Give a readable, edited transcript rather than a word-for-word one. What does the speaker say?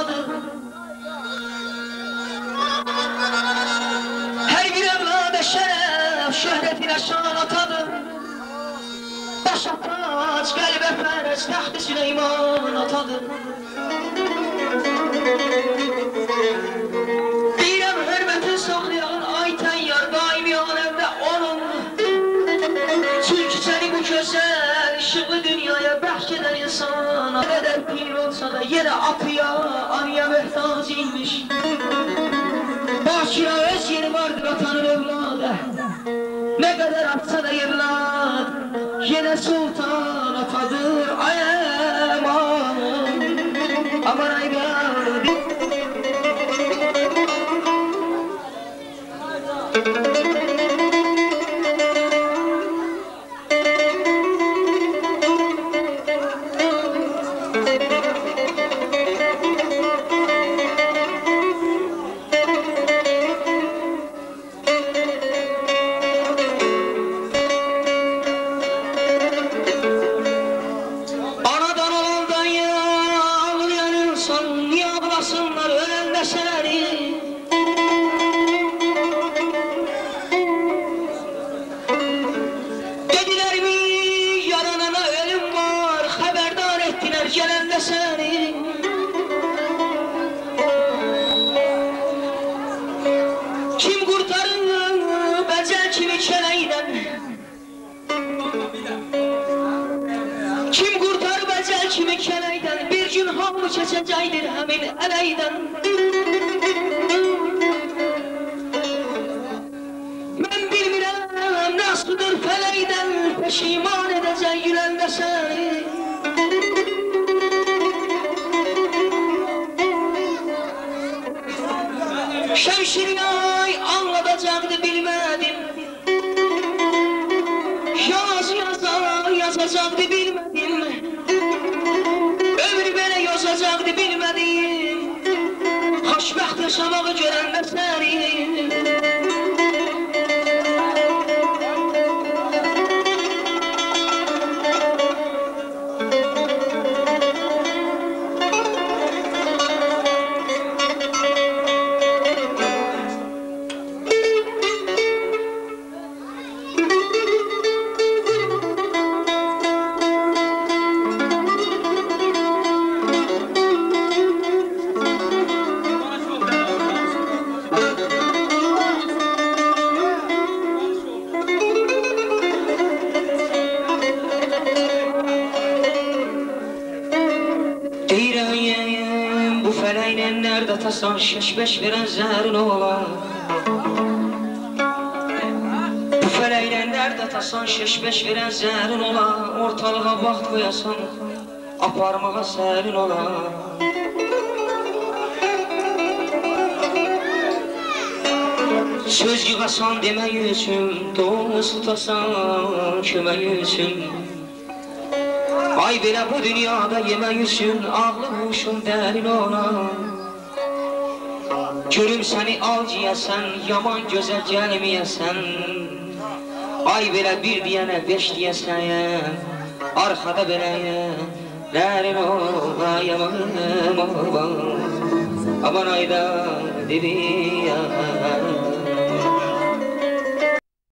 atadır. Her bir evlada şeref, şöhretine şan atadır. Başa taç, qəlbə fərəc, təxt-i Süleyman atadır. Deyirəm hörmətin saxlayan ay təyyar daimi aləmdə onun. Çünki səni bu gözəl, işıqlı dünyaya bəxş edən insan nə qədər pir olsa da yenə apıya, anıya möhtac imiş. Bakıya öz yeri vardır atanın evladı. Nə qədər atsa da evlad, yenə sultan atadır. Ay aman, aman ay qalbi. Keçəcəkdir həmin ələydən. Mən bilmirəm nasıldır fələkdən, peşiman edəcək güləndə səni. Şəmşiryay anladacaqdı bilmədim. Yaz yazacaqdı bilmədim. Yazacaqdı bilmədim. Xoşbəxt yaşamağı görəndə səni. Atasan şeş-beş verən zəhrin ola. Bu fələklə dərd atasan şeş-beş verən zəhrin ola. Ortalığa vaxt qoyasan, aparmağa sərin ola. Söz yığasan demək üçün, dost tutasan kömək üçün. Ay belə bu dünyada yemək üçün, ağlı huşun dərin ola. Görüm səni alcıyəsən, yaman gözəl gəlməyəsən. Ay belə bir deyənə beş deyəsən, arxada beləyən dərin ola yaman. Aman ayda dedi ya.